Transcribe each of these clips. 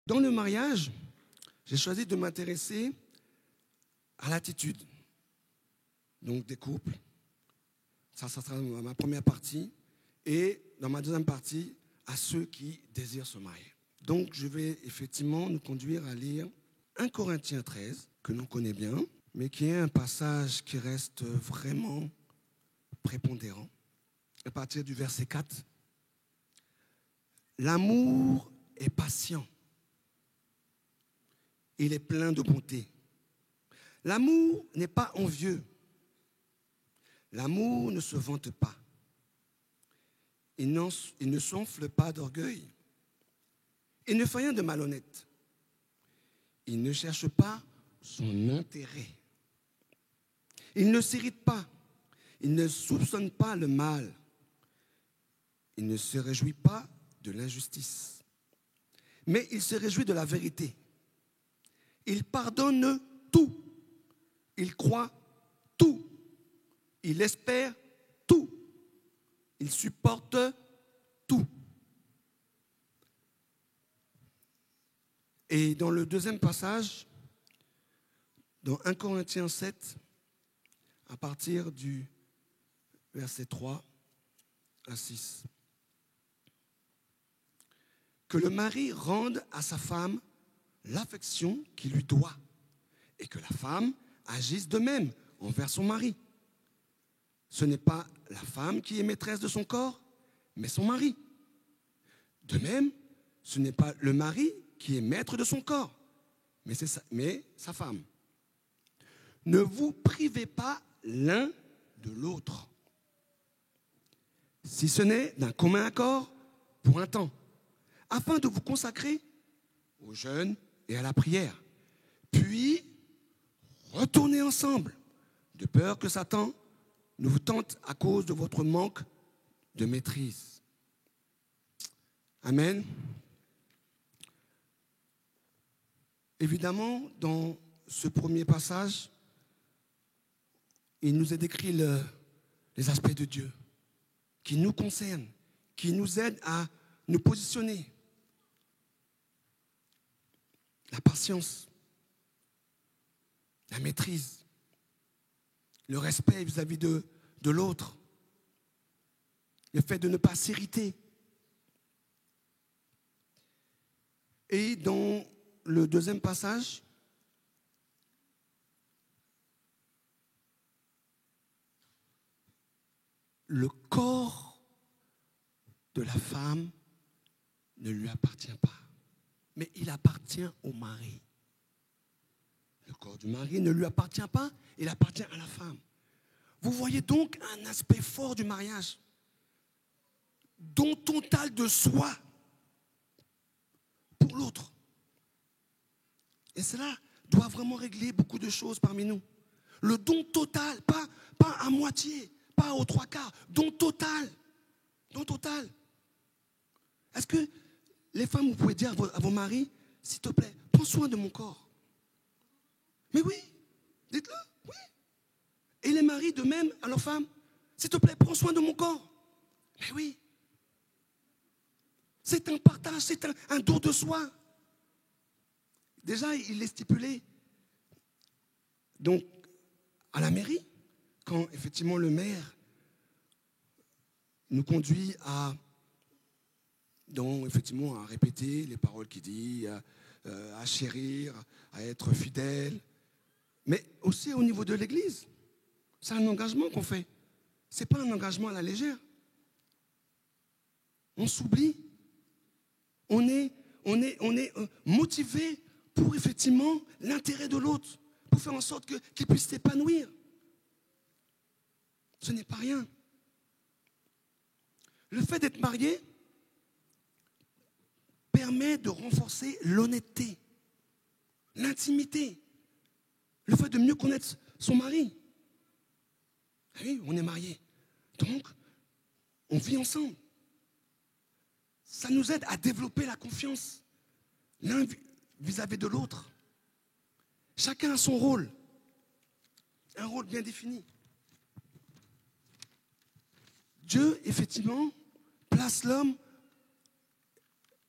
Dans le mariage, j'ai choisi de m'intéresser à l'attitude donc des couples. Ça sera ma première partie. Et dans ma deuxième partie, à ceux qui désirent se marier. Donc, je vais effectivement nous conduire à lire 1 Corinthiens 13, que l'on connaît bien, mais qui est un passage qui reste vraiment prépondérant. À partir du verset 4. L'amour est patient. Il est plein de bonté. L'amour n'est pas envieux. L'amour ne se vante pas. Il ne s'enfle pas d'orgueil. Il ne fait rien de malhonnête. Il ne cherche pas son intérêt. Il ne s'irrite pas. Il ne soupçonne pas le mal. Il ne se réjouit pas de l'injustice. Mais il se réjouit de la vérité. Il pardonne tout. Il croit tout. Il espère tout. Il supporte tout. Et dans le deuxième passage, dans 1 Corinthiens 7, à partir du verset 3 à 6, que le mari rende à sa femme l'affection qu'il lui doit et que la femme agisse de même envers son mari. Ce n'est pas la femme qui est maîtresse de son corps, mais son mari. De même, ce n'est pas le mari qui est maître de son corps, mais sa femme. Ne vous privez pas l'un de l'autre, si ce n'est d'un commun accord pour un temps, afin de vous consacrer au jeûne et à la prière. Puis, retournez ensemble, de peur que Satan ne vous tente à cause de votre manque de maîtrise. Amen. Évidemment, dans ce premier passage, il nous est décrit les aspects de Dieu qui nous concernent, qui nous aident à nous positionner. La patience, la maîtrise, le respect vis-à-vis de l'autre, le fait de ne pas s'irriter. Et dans le deuxième passage, le corps de la femme ne lui appartient pas, mais il appartient au mari. Le corps du mari ne lui appartient pas, il appartient à la femme. Vous voyez donc un aspect fort du mariage, don total de soi pour l'autre. Et cela doit vraiment régler beaucoup de choses parmi nous. Le don total, pas à moitié, pas aux 3/4, don total. Don total. Est-ce que les femmes, vous pouvez dire à vos maris, s'il te plaît, prends soin de mon corps? Mais oui, dites-le, oui. Et les maris de même à leurs femmes, s'il te plaît, prends soin de mon corps. Mais oui. C'est un partage, c'est un don de soi. Déjà, il est stipulé. Donc, à la mairie, quand effectivement le maire nous conduit à répéter les paroles qu'il dit, à chérir, à être fidèle, mais aussi au niveau de l'Église. C'est un engagement qu'on fait. Ce n'est pas un engagement à la légère. On s'oublie. On est motivé pour effectivement l'intérêt de l'autre, pour faire en sorte qu'il puisse s'épanouir. Ce n'est pas rien. Le fait d'être marié permet de renforcer l'honnêteté, l'intimité, le fait de mieux connaître son mari. Ah oui, on est marié. Donc, on vit ensemble. Ça nous aide à développer la confiance l'un vis-à-vis de l'autre. Chacun a son rôle, un rôle bien défini. Dieu, effectivement, place l'homme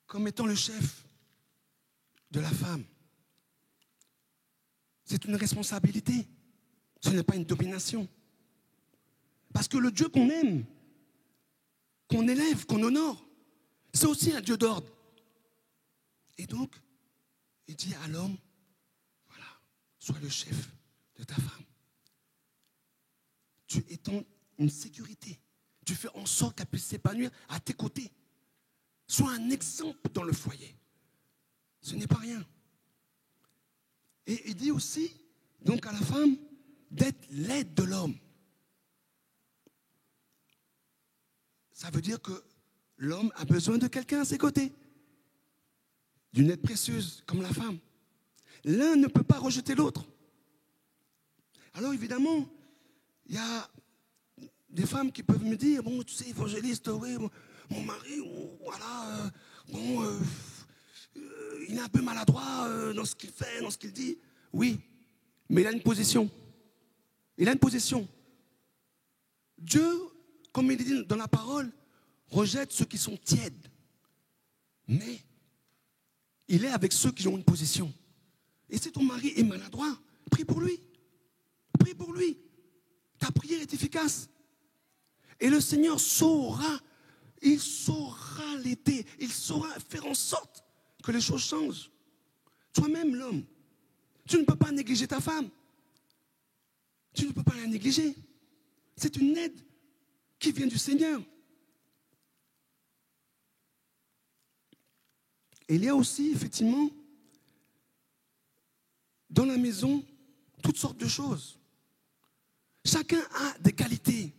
comme étant le chef. de la femme. C'est une responsabilité. Ce n'est pas une domination. Parce que le Dieu qu'on aime, qu'on élève, qu'on honore, c'est aussi un Dieu d'ordre. Et donc, il dit à l'homme, voilà, sois le chef de ta femme. Tu étends une sécurité. Tu fais en sorte qu'elle puisse s'épanouir à tes côtés. Sois un exemple dans le foyer. Ce n'est pas rien. Et il dit aussi, donc à la femme, d'être l'aide de l'homme. Ça veut dire que l'homme a besoin de quelqu'un à ses côtés. D'une aide précieuse, comme la femme. L'un ne peut pas rejeter l'autre. Alors évidemment, il y a des femmes qui peuvent me dire, bon, tu sais, évangéliste, oui, mon mari, voilà, il est un peu maladroit dans ce qu'il fait, dans ce qu'il dit. Oui, mais il a une position. Il a une position. Dieu, comme il dit dans la parole, rejette ceux qui sont tièdes. Mais il est avec ceux qui ont une position. Et si ton mari est maladroit, prie pour lui. Prie pour lui. Ta prière est efficace. Et le Seigneur saura, il saura l'aider, il saura faire en sorte que les choses changent. Toi-même, l'homme, tu ne peux pas négliger ta femme. Tu ne peux pas la négliger. C'est une aide qui vient du Seigneur. Et il y a aussi, effectivement, dans la maison, toutes sortes de choses. Chacun a des qualités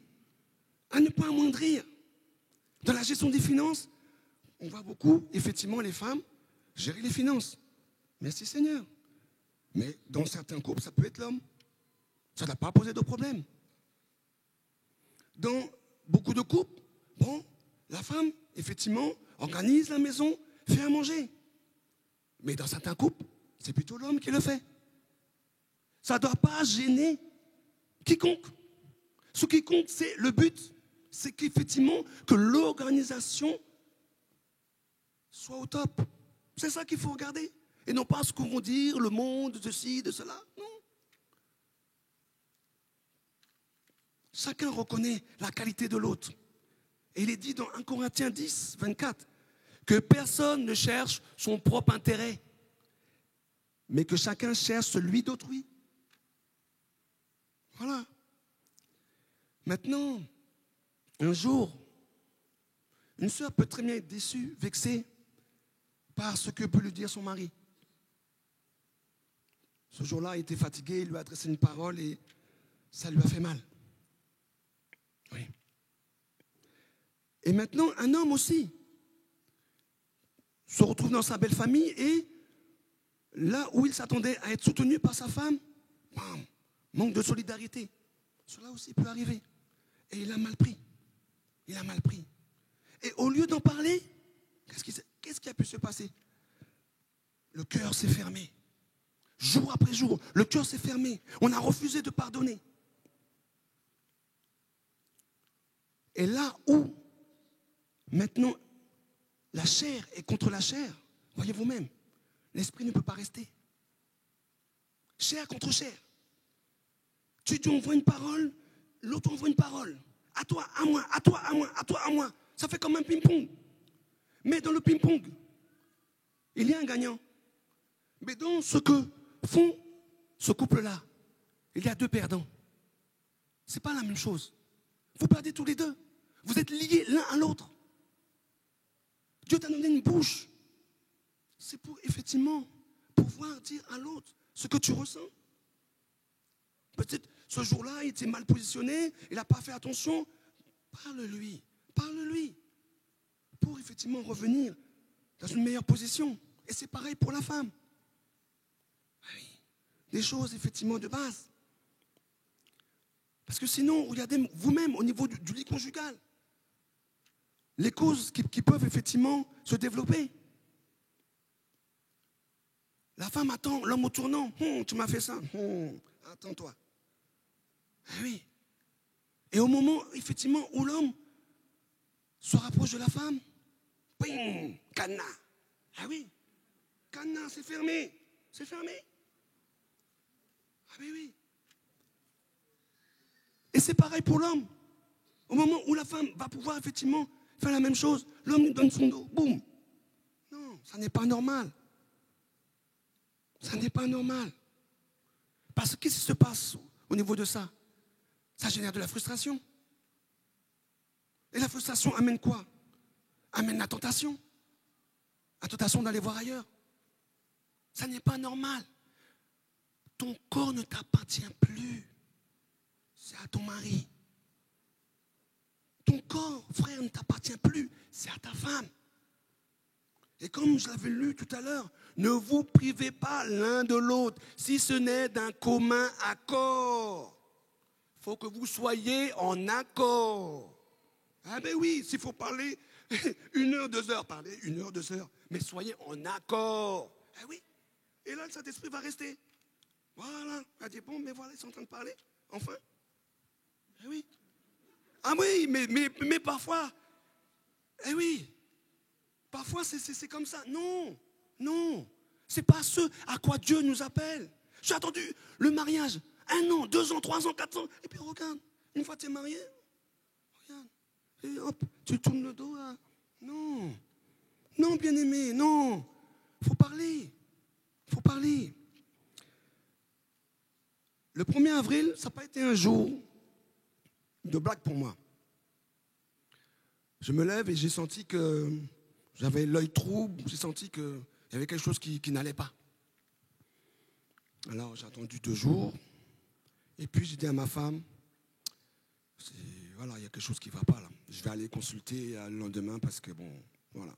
à ne pas amoindrir. Dans la gestion des finances, on voit beaucoup, effectivement, les femmes gérer les finances. Merci Seigneur. Mais dans certains couples, ça peut être l'homme. Ça n'a pas posé de problème. Dans beaucoup de couples, bon, la femme, effectivement, organise la maison, fait à manger. Mais dans certains couples, c'est plutôt l'homme qui le fait. Ça ne doit pas gêner quiconque. Ce qui compte, c'est le but. C'est qu'effectivement, que l'organisation soit au top. C'est ça qu'il faut regarder. Et non pas ce qu'on va dire, le monde, de ceci, de cela. Non. Chacun reconnaît la qualité de l'autre. Et il est dit dans 1 Corinthiens 10, 24, que personne ne cherche son propre intérêt, mais que chacun cherche celui d'autrui. Voilà. Maintenant, un jour, une sœur peut très bien être déçue, vexée par ce que peut lui dire son mari. Ce jour-là, il était fatigué, il lui a adressé une parole et ça lui a fait mal. Oui. Et maintenant, un homme aussi se retrouve dans sa belle famille et là où il s'attendait à être soutenu par sa femme, bam, manque de solidarité. Cela aussi peut arriver. Et il a mal pris. Il a mal pris. Et au lieu d'en parler, qu'est-ce qui a pu se passer? Le cœur s'est fermé. Jour après jour, le cœur s'est fermé. On a refusé de pardonner. Et là où, maintenant, la chair est contre la chair, voyez vous-même, l'esprit ne peut pas rester. Chair contre chair. Tu envoies une parole, l'autre envoie une parole. À toi, à moi, à toi, à moi, à toi, à moi. Ça fait comme un ping-pong. Mais dans le ping-pong, il y a un gagnant. Mais dans ce que font ce couple-là, il y a deux perdants. Ce n'est pas la même chose. Vous perdez tous les deux. Vous êtes liés l'un à l'autre. Dieu t'a donné une bouche. C'est pour effectivement pouvoir dire à l'autre ce que tu ressens. Peut-être ce jour-là, il était mal positionné, il n'a pas fait attention. Parle-lui, parle-lui. Pour effectivement revenir dans une meilleure position. Et c'est pareil pour la femme. Oui. Des choses effectivement de base. Parce que sinon, regardez vous-même au niveau du lit conjugal. Les causes qui peuvent effectivement se développer. La femme attend l'homme au tournant. Tu m'as fait ça. Attends-toi. Ah oui. Et au moment, effectivement, où l'homme se rapproche de la femme, ping, cadenas. Ah oui. cadenas, c'est fermé. C'est fermé. Ah mais oui. Et c'est pareil pour l'homme. Au moment où la femme va pouvoir effectivement faire la même chose, l'homme lui donne son dos. Boum. Non, ça n'est pas normal. Ça n'est pas normal. Parce que qu'est-ce qui se passe au niveau de ça? Ça génère de la frustration. Et la frustration amène quoi? Amène la tentation. La tentation d'aller voir ailleurs. Ça n'est pas normal. Ton corps ne t'appartient plus. C'est à ton mari. Ton corps, frère, ne t'appartient plus. C'est à ta femme. Et comme je l'avais lu tout à l'heure, ne vous privez pas l'un de l'autre, si ce n'est d'un commun accord. Il faut que vous soyez en accord. Ah ben oui, s'il faut parler 1 heure, 2 heures, parlez 1 heure, 2 heures, mais soyez en accord. Ah oui. Et là, le Saint-Esprit va rester. Voilà. Il va dire, bon, mais voilà, ils sont en train de parler. Enfin. Ah oui. Ah oui, mais parfois, eh oui, parfois c'est comme ça. Non, non. C'est pas ce à quoi Dieu nous appelle. J'ai attendu le mariage, 1 an, 2 ans, 3 ans, 4 ans. Et puis regarde, une fois tu es marié, regarde, et hop, tu tournes le dos là. Non, non, bien-aimé, non. Il faut parler. Il faut parler. Le 1er avril, ça n'a pas été un jour de blague pour moi. Je me lève et j'ai senti que j'avais l'œil trouble, j'ai senti qu'il y avait quelque chose qui n'allait pas. Alors j'ai attendu 2 jours, et puis j'ai dit à ma femme, voilà, il y a quelque chose qui ne va pas là. Je vais aller consulter le lendemain parce que bon, voilà.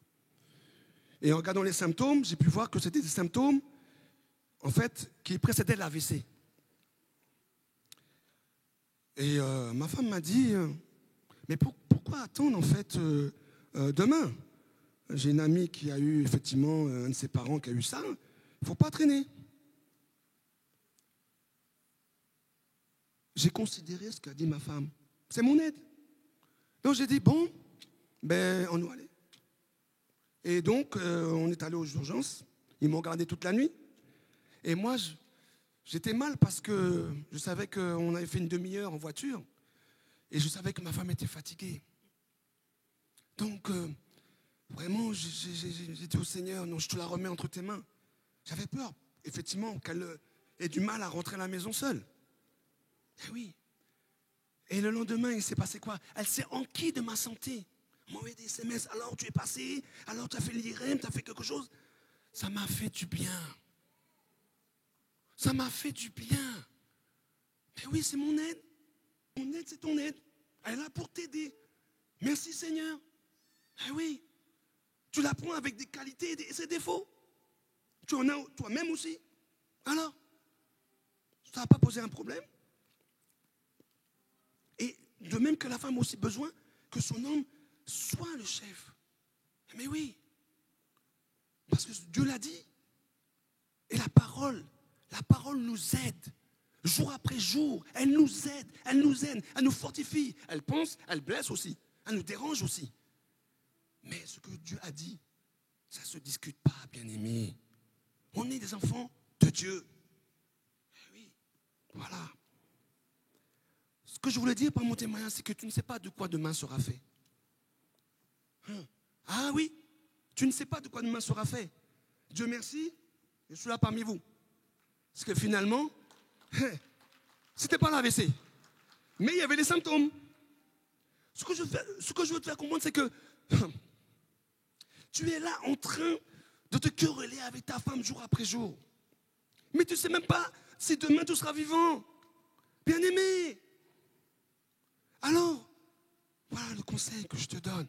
Et en regardant les symptômes, j'ai pu voir que c'était des symptômes, en fait, qui précédaient l'AVC. Et ma femme m'a dit, mais pourquoi attendre en fait demain? J'ai une amie qui a eu effectivement un de ses parents qui a eu ça. Il ne faut pas traîner. J'ai considéré ce qu'a dit ma femme. C'est mon aide. Donc j'ai dit, bon, ben on doit aller. Et donc on est allé aux urgences. Ils m'ont gardé toute la nuit. Et moi, j'étais mal parce que je savais qu'on avait fait une demi-heure en voiture. Et je savais que ma femme était fatiguée. Donc, vraiment, j'ai dit au Seigneur, non, je te la remets entre tes mains. J'avais peur, effectivement, qu'elle ait du mal à rentrer à la maison seule. Eh oui. Et le lendemain, il s'est passé quoi? Elle s'est enquise de ma santé. Elle m'a envoyé des SMS. Alors, tu es passé? Alors, tu as fait l'IRM? Tu as fait quelque chose? Ça m'a fait du bien. Ça m'a fait du bien. Mais oui, c'est mon aide. Mon aide, c'est ton aide. Elle est là pour t'aider. Merci Seigneur. Eh oui. Tu la prends avec des qualités et ses défauts. Tu en as toi-même aussi. Alors, ça n'a pas posé un problème. Et de même que la femme a aussi besoin que son homme soit le chef. Mais oui. Parce que Dieu l'a dit. Et la parole nous aide. Jour après jour, elle nous aide, elle nous fortifie. Elle pense, elle blesse aussi, elle nous dérange aussi. Mais ce que Dieu a dit, ça ne se discute pas, bien-aimés. On est des enfants de Dieu. Eh oui, voilà. Ce que je voulais dire par mon témoignage, c'est que tu ne sais pas de quoi demain sera fait. Ah oui, tu ne sais pas de quoi demain sera fait. Dieu merci, je suis là parmi vous. Parce que finalement, c'était pas l'AVC. Mais il y avait des symptômes. Ce que je veux te faire comprendre, c'est que tu es là en train de te quereller avec ta femme jour après jour. Mais tu ne sais même pas si demain tu seras vivant. Bien-aimé. Alors, voilà le conseil que je te donne.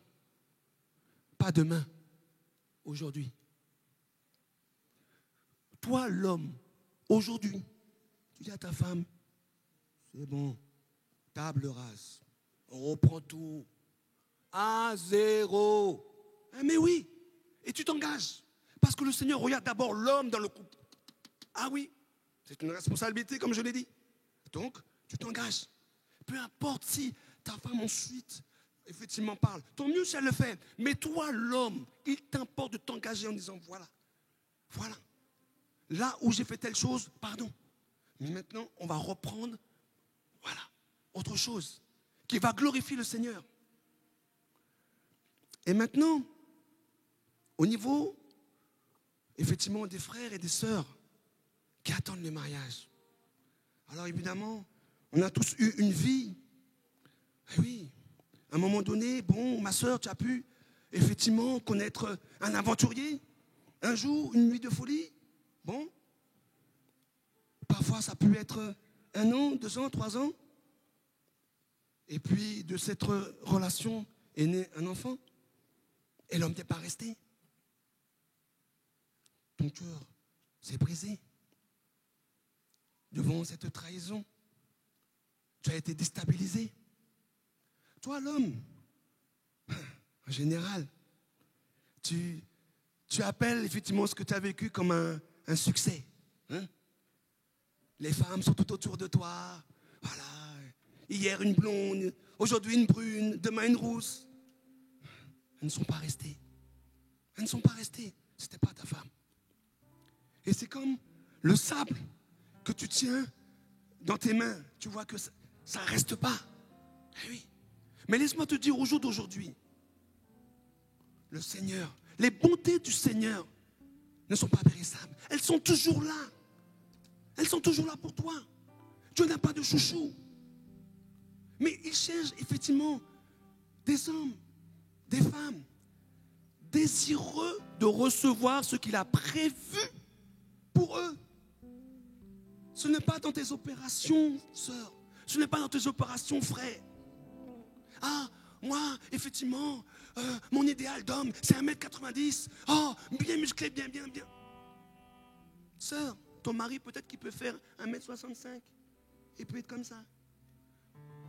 Pas demain, aujourd'hui. Toi, l'homme, aujourd'hui, tu dis à ta femme, c'est bon, table rase, on reprend tout, à 0. Mais oui, et tu t'engages. Parce que le Seigneur regarde d'abord l'homme dans le couple. Ah oui, c'est une responsabilité, comme je l'ai dit. Donc, tu t'engages. Peu importe si ta femme ensuite, effectivement, parle. Tant mieux si elle le fait. Mais toi, l'homme, il t'importe de t'engager en disant, voilà, Voilà. Là où j'ai fait telle chose, pardon. Mais maintenant, on va reprendre, voilà, autre chose qui va glorifier le Seigneur. Et maintenant, au niveau, effectivement, des frères et des sœurs qui attendent le mariage. Alors évidemment, on a tous eu une vie. Et oui, à un moment donné, bon, ma sœur, tu as pu effectivement connaître un aventurier, un jour, une nuit de folie. Bon, parfois ça peut être 1 an, 2 ans, 3 ans. Et puis de cette relation est né un enfant. Et l'homme n'est pas resté. Ton cœur s'est brisé devant cette trahison. Tu as été déstabilisé. Toi, l'homme, en général, tu appelles effectivement ce que tu as vécu comme un succès. Hein? Les femmes sont tout autour de toi. Voilà. Hier une blonde, aujourd'hui une brune, demain une rousse. Elles ne sont pas restées. Elles ne sont pas restées. Ce n'était pas ta femme. Et c'est comme le sable que tu tiens dans tes mains. Tu vois que ça ne reste pas. Eh oui. Mais laisse-moi te dire au jour d'aujourd'hui, le Seigneur, les bontés du Seigneur ne sont pas périssables. Elles sont toujours là. Elles sont toujours là pour toi. Dieu n'a pas de chouchou. Mais il cherche effectivement des hommes, des femmes, désireux de recevoir ce qu'il a prévu pour eux. Ce n'est pas dans tes opérations, sœur. Ce n'est pas dans tes opérations, frère. Ah, moi, effectivement, mon idéal d'homme, c'est 1m90. Oh, bien musclé, bien. Sœur, ton mari, peut-être qu'il peut faire 1m65. Il peut être comme ça.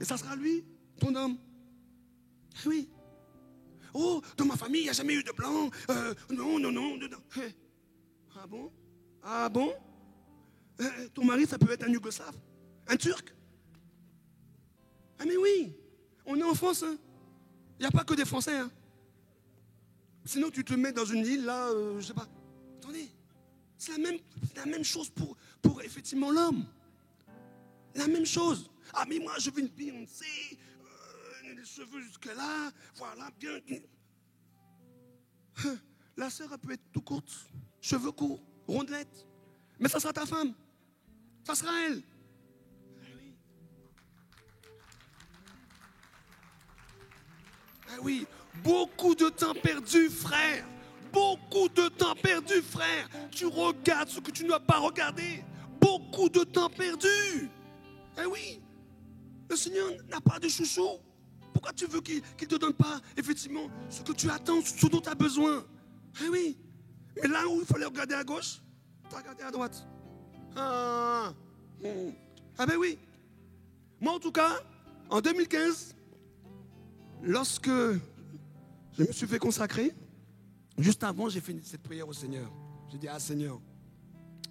Et ça sera lui, ton homme. Oui. Oh, dans ma famille, il n'y a jamais eu de blanc. Non. Ah bon? Ah bon? Ton mari, ça peut être un Yougoslave, un Turc. Ah mais oui, on est en France. Hein. Il n'y a pas que des Français. Hein. Sinon, tu te mets dans une île, là, je ne sais pas. Attendez, c'est la même chose pour effectivement l'homme. La même chose. Ah mais moi, je veux une Beyoncé, les cheveux jusque-là, voilà, bien. La sœur, elle peut être tout courte, cheveux courts, rondelette. Mais ça sera ta femme. Ça sera elle. Ah oui. Ah oui. Beaucoup de temps perdu, frère. Beaucoup de temps perdu, frère. Tu regardes ce que tu ne dois pas regarder. Beaucoup de temps perdu. Ah oui. Le Seigneur n'a pas de chouchou. Pourquoi tu veux qu'il ne te donne pas, effectivement, ce que tu attends, ce dont tu as besoin? Ah oui. Mais là où il fallait regarder à gauche, tu as regardé à droite. Ah ben oui. Moi, en tout cas, en 2015, lorsque je me suis fait consacrer, juste avant, j'ai fait cette prière au Seigneur. J'ai dit, ah Seigneur,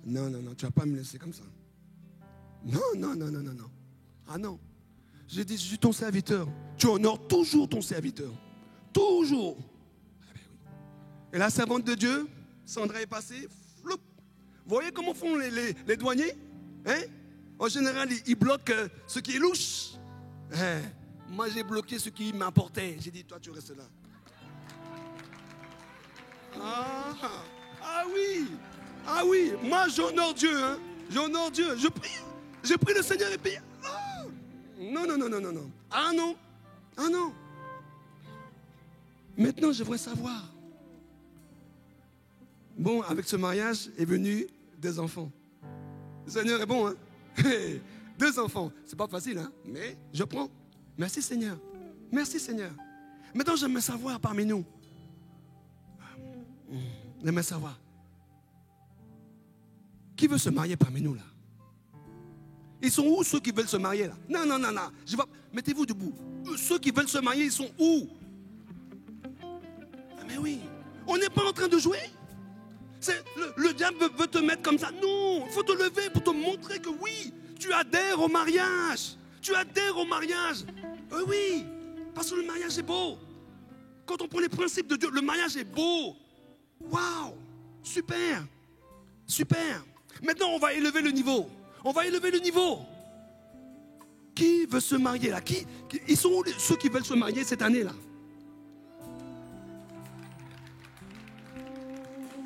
non, tu ne vas pas me laisser comme ça. Non. Ah non. J'ai dit, je suis ton serviteur. Tu honores toujours ton serviteur. Toujours. Ah ben oui. Et la servante de Dieu, Sandra est passée. Floup. Vous voyez comment font les douaniers? Hein? En général, ils bloquent ce qui est louche. Hein? Moi, j'ai bloqué ce qui m'importait. J'ai dit, toi, tu restes là. Ah oui. Moi, j'honore Dieu. Hein? J'honore Dieu. Je prie. Je prie le Seigneur et puis... Non. Ah non. Maintenant, je voudrais savoir. Bon, avec ce mariage est venu 2 enfants. Le Seigneur est bon, hein? 2 enfants. C'est pas facile, hein? Mais je prends. Merci Seigneur. Maintenant, j'aimerais savoir parmi nous. J'aimerais savoir. Qui veut se marier parmi nous, là? Ils sont où ceux qui veulent se marier là? Non. Mettez-vous debout. Ceux qui veulent se marier, ils sont où? Ah mais oui. On n'est pas en train de jouer. Le diable veut te mettre comme ça. Non, il faut te lever pour te montrer que oui, tu adhères au mariage. Oui, parce que le mariage est beau. Quand on prend les principes de Dieu, le mariage est beau. Waouh, super. Super. Maintenant, on va élever le niveau. On va élever le niveau. Qui veut se marier là? Ils sont où ceux qui veulent se marier cette année là?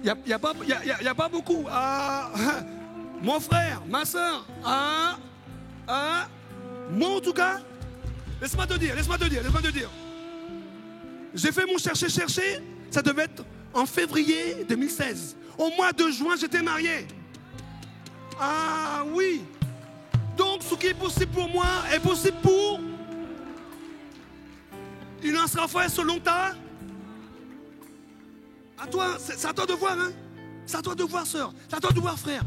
Il n'y a pas beaucoup. Mon frère, ma soeur. Moi en tout cas, laisse-moi te dire. J'ai fait mon chercher. Ça devait être en février 2016. Au mois de juin, j'étais marié. Ah oui. Donc, ce qui est possible pour moi est possible pour... Il en sera fait selon ta... À toi, c'est à toi de voir, hein. C'est à toi de voir, sœur. C'est à toi de voir, frère.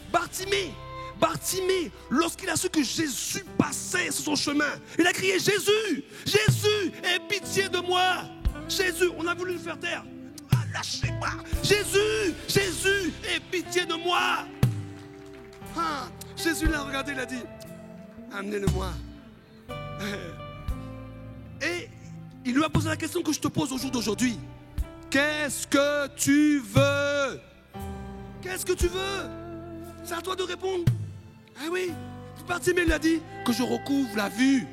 Bartimée, lorsqu'il a su que Jésus passait sur son chemin, il a crié, Jésus, aie pitié de moi. Jésus, on a voulu le faire taire. Lâchez-moi. Jésus, aie pitié de moi. Jésus l'a regardé, il a dit, amenez-le-moi. Et il lui a posé la question que je te pose au jour d'aujourd'hui. Qu'est-ce que tu veux? Qu'est-ce que tu veux? C'est à toi de répondre. Ah oui, Bartimée lui a dit que je recouvre la vue.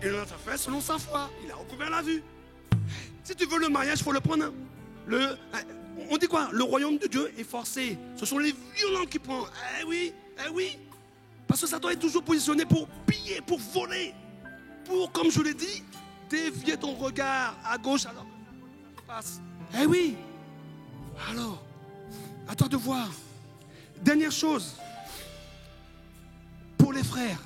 Il en a fait selon sa foi. Il a recouvert la vue. Si tu veux le mariage, il faut le prendre. On dit quoi? Le royaume de Dieu est forcé. Ce sont les violents qui prennent. Eh oui. Parce que Satan est toujours positionné pour piller, pour voler. Pour, comme je l'ai dit, dévier ton regard à gauche alors que ça passe. Eh oui. Alors, à toi de voir. Dernière chose. Pour les frères.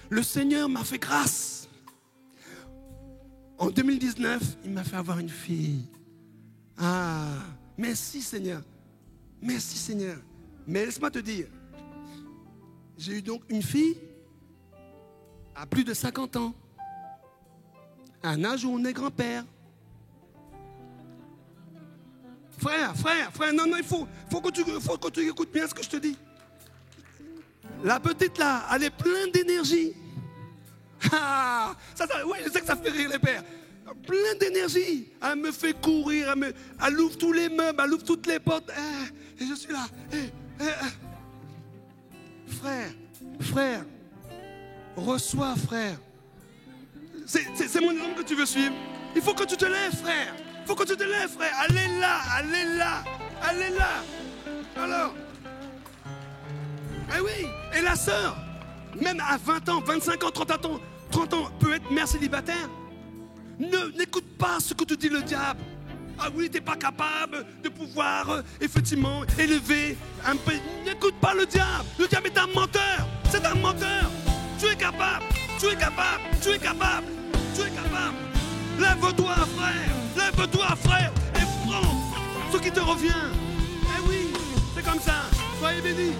Le Seigneur m'a fait grâce. En 2019, il m'a fait avoir une fille. Merci Seigneur. Merci Seigneur. Mais laisse-moi te dire, j'ai eu donc une fille à plus de 50 ans. À un âge où on est grand-père. Frère, non, il faut que tu écoutes bien ce que je te dis. La petite là, elle est pleine d'énergie. Oui, je sais que ça fait rire les pères. Plein d'énergie. Elle me fait courir, elle ouvre tous les meubles, elle ouvre toutes les portes. Et je suis là. Frère, reçois, frère. C'est mon exemple que tu veux suivre. Il faut que tu te lèves, frère. Il faut que tu te lèves, frère. Elle est là. Alors, oui, et la sœur, même à 20 ans, 25 ans, 30 ans, peut être mère célibataire. N'écoute pas ce que te dit le diable. Ah oui, tu n'es pas capable de pouvoir, effectivement, élever un peu. N'écoute pas le diable. Le diable est un menteur. C'est un menteur. Tu es capable. Lève-toi, frère, et prends ce qui te revient. Eh oui, c'est comme ça. Soyez bénis.